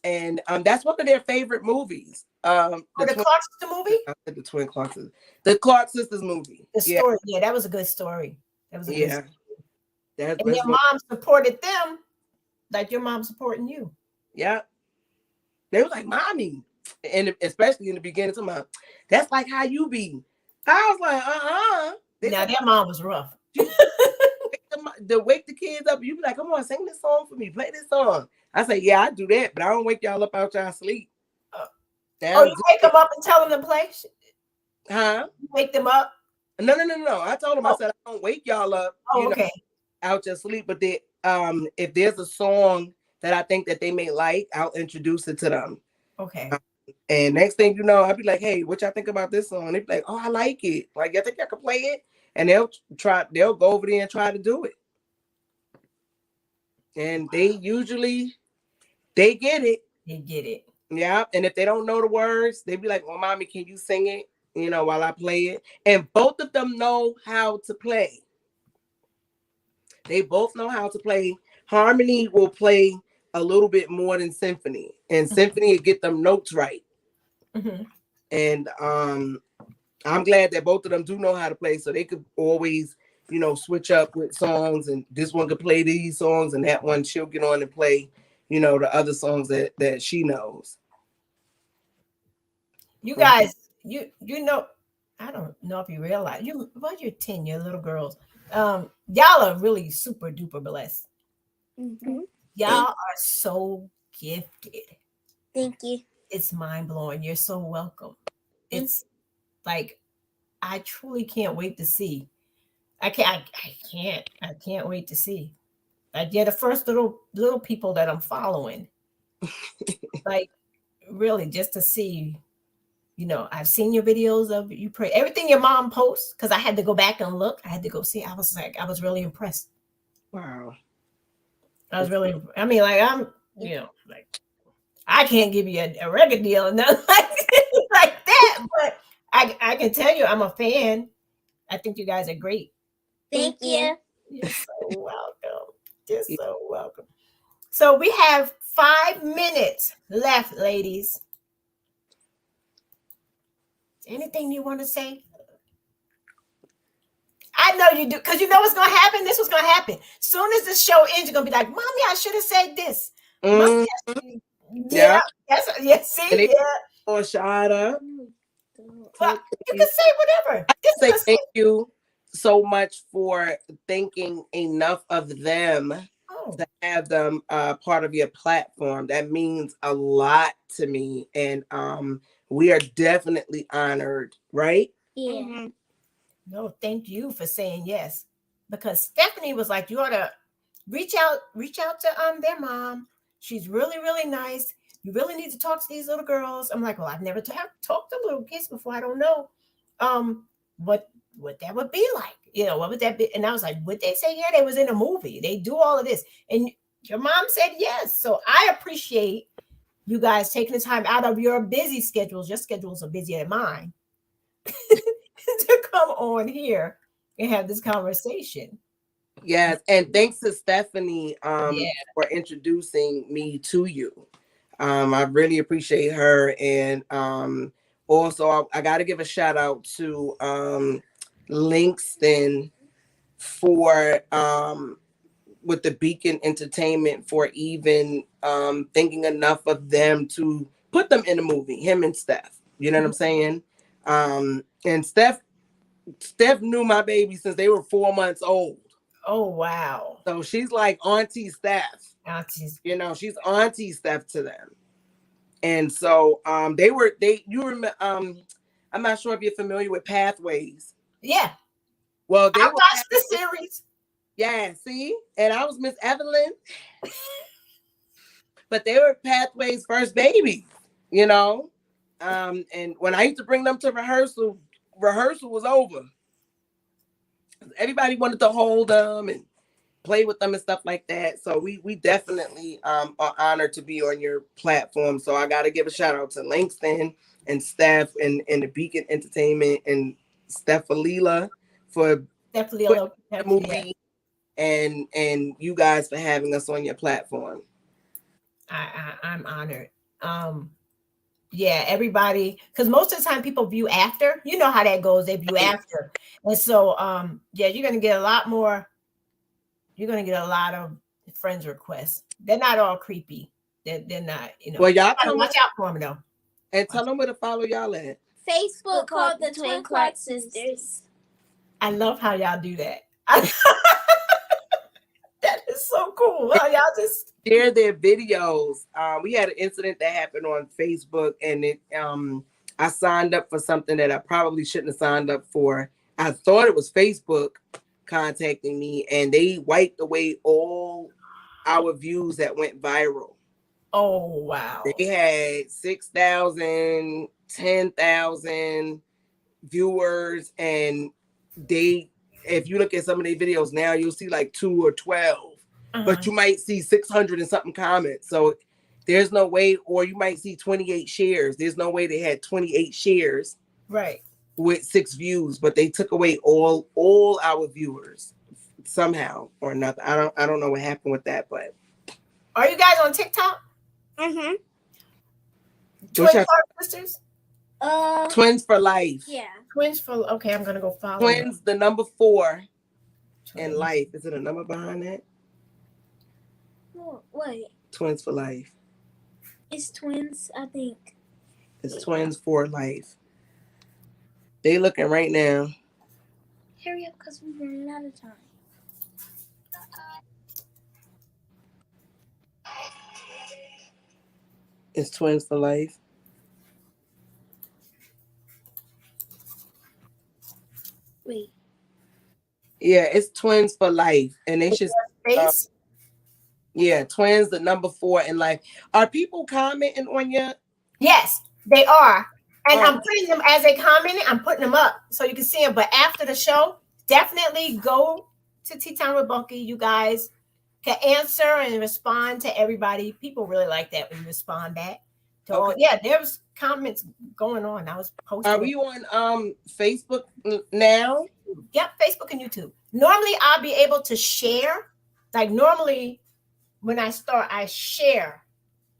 and that's one of their favorite movies. The Clark Sister movie? The Twin Clark Sisters. The Clark Sisters movie. The story, that was a good story. That was a good story. And your mom supported them like your mom supporting you. Yeah. They was like, mommy. And especially in the beginning, that's like how you be. I was like, Now their mom was rough. To wake the kids up, you be like, come on, sing this song for me, play this song. I say, yeah, I do that, but I don't wake y'all up out y'all sleep. You wake them up and tell them to play? Huh? You wake them up? No. I told them, I said, I don't wake y'all up out your sleep, but they, if there's a song that I think that they may like, I'll introduce it to them. Okay. And next thing you know, I'll be like, hey, what y'all think about this song? They be like, oh, I like it. Like, you think I can play it? And they'll go over there and try to do it. And they usually, they get it. They get it. Yeah. And if they don't know the words, they be like, well, mommy, can you sing it? While I play it. And both of them know how to play. They both know how to play. Harmony will play a little bit more than Symphani. And Symphani will get them notes right. Mm-hmm. And I'm glad that both of them do know how to play, so they could always, switch up with songs, and this one could play these songs, and that one she'll get on and play, the other songs that she knows. You guys, you know, I don't know if you realize you're 10, you're little girls. Y'all are really super duper blessed. Mm-hmm. Y'all are so gifted. Thank you. It's mind blowing. You're so welcome. It's like, I truly can't wait to see. I can't wait to see. Like, you're the first little people that I'm following. Like, really, just to see, I've seen your videos of you pray, everything your mom posts, because I had to go back and look. I had to go see. I was really impressed. Wow. I was really, I'm, like, I can't give you a record deal or nothing like that, but I can tell you I'm a fan. I think you guys are great. Thank you. You're so welcome. You're so welcome. So we have 5 minutes left, ladies. Anything you want to say? I know you do, because you know what's going to happen. This was going to happen. Soon as the show ends, you're going to be like, Mommy, I should have said this. Yeah. See? Or shut up. Well, you can say whatever. Thank you so much for thinking enough of them to have them part of your platform. That means a lot to me. And we are definitely honored, right? Yeah. Mm-hmm. No, thank you for saying yes. Because Stephanie was like, you ought to reach out to their mom. She's really, really nice. You really need to talk to these little girls. I'm like, well, I've never talked to little kids before. I don't know what that would be like. What would that be? And I was like, would they say, yeah, they was in a movie. They do all of this. And your mom said yes. So I appreciate you guys taking the time out of your busy schedules. Your schedules are busier than mine. To come on here and have this conversation. Yes. And thanks to Stephanie for introducing me to you. I really appreciate her. And Also, I got to give a shout out to Langston for with the Beacon Entertainment for even thinking enough of them to put them in the movie. Him and Steph. You know what I'm saying? And Steph knew my baby since they were 4 months old. Oh wow! So she's like Auntie Steph. Aunties. You know, she's Auntie Steph to them. And so you remember I'm not sure if you're familiar with Pathways. Yeah. Well, I watched the series. Yeah, see? And I was Miss Evelyn. But they were Pathways' first baby, you know? And when I used to bring them to rehearsal was over. Everybody wanted to hold them and play with them and stuff like that. So we definitely are honored to be on your platform. So I got to give a shout out to Langston and Steph and the Beacon Entertainment and Steph Alila for the movie and you guys for having us on your platform. I'm honored. Yeah, everybody, because most of the time people view after. You know how that goes. They view after, and so yeah, you're gonna get a lot more. You're gonna get a lot of friends requests. They're not all creepy. They're not. You know. Well, y'all gotta watch out for them though. And tell them where to follow y'all at. Facebook called the Twin Clark Sisters. I love how y'all do that. That is so cool. How y'all just share their videos. We had an incident that happened on Facebook, and I signed up for something that I probably shouldn't have signed up for. I thought it was Facebook contacting me, and they wiped away all our views that went viral. Oh wow! They had 6,000, 10,000 viewers, and if you look at some of their videos now, you'll see like 2 or 12. But you might see 600 and something comments. So there's no way, or you might see 28 shares. There's no way they had 28 shares, right, with 6 views. But they took away all our viewers somehow or nothing. I don't know what happened with that. But are you guys on TikTok? Mm-hmm. Twin Clark Sisters. Twins for Life. Yeah. Twins for okay. I'm gonna go follow. Twins, the number 4 in life. Is it a number behind that? Wait. Twins for Life. It's twins, I think. It's Twins for Life. They looking right now. Hurry up, because we're running out of time. It's Twins for Life. Wait. Yeah, it's Twins for Life, and they should. Yeah, Twins, the number 4 in life. Are people commenting on your? Yes, they are, and I'm putting them as they comment. I'm putting them up so you can see them. But after the show, definitely go to Tea Time with Bunky. You guys can answer and respond to everybody. People really like that when you respond back. So yeah, there's comments going on. I was posting. Are we on Facebook now? Yep, Facebook and YouTube. Normally, I'll be able to share. Like normally, when I start, I share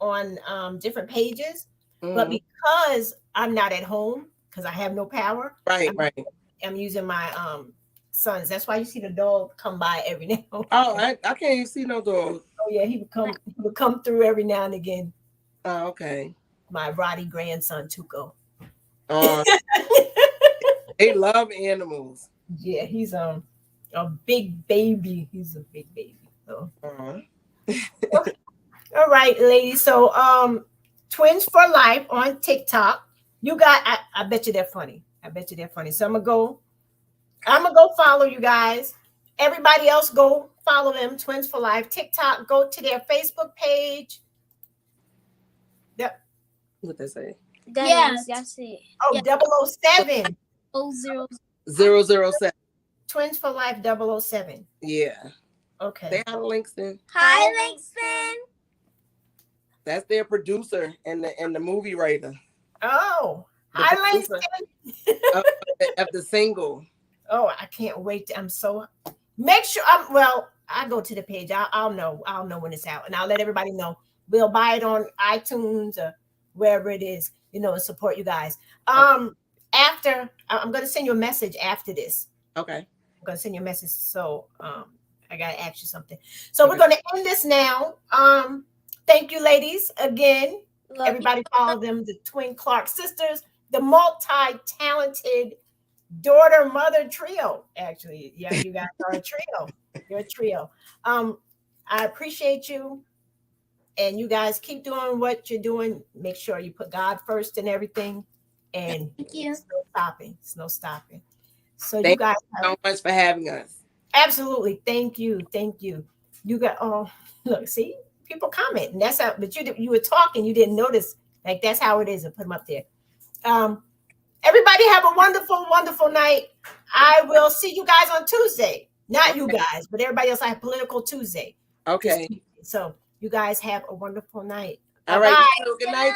on different pages. But because I'm not at home, because I have no power, right. I'm using my sons. That's why you see the dog come by every now. Oh, I can't even see no dog. Oh yeah, he would come through every now and again. Oh, okay. My Roddy grandson Tuco. They love animals. Yeah, he's a big baby. He's a big baby. So. All right, ladies. So Twins for Life on TikTok. You got I bet you they're funny. So I'm gonna go follow you guys. Everybody else go follow them, Twins for Life. TikTok, go to their Facebook page. Yep. What they say? Yes, that's it. Oh, yeah. 007. 007. Twins for Life 007. Yeah. Okay. They have Langston. Hi, Langston. That's their producer and the movie writer. Oh, hi, Langston. Of the single. Oh, I can't wait. I'm so. Make sure I go to the page. I'll know when it's out, and I'll let everybody know. We'll buy it on iTunes or wherever it is. and support you guys. After I'm going to send you a message after this. Okay. I'm going to send you a message. So I got to ask you something. So we're going to end this now. Thank you, ladies. Again, everybody follow them, the Twin Clark sisters, the multi-talented daughter-mother trio. Actually, yeah, you guys are a trio. You're a trio. I appreciate you. And you guys keep doing what you're doing. Make sure you put God first in everything. And it's no stopping. It's no stopping. So Thank you guys you so much for having us. Absolutely. Thank you. Thank you. You got look, see, people comment. And that's how, but you were talking, you didn't notice. Like that's how it is. I put them up there. Everybody have a wonderful, wonderful night. I will see you guys on Tuesday. Not you guys, but everybody else. I have Political Tuesday. Okay. So you guys have a wonderful night. All right. Good night.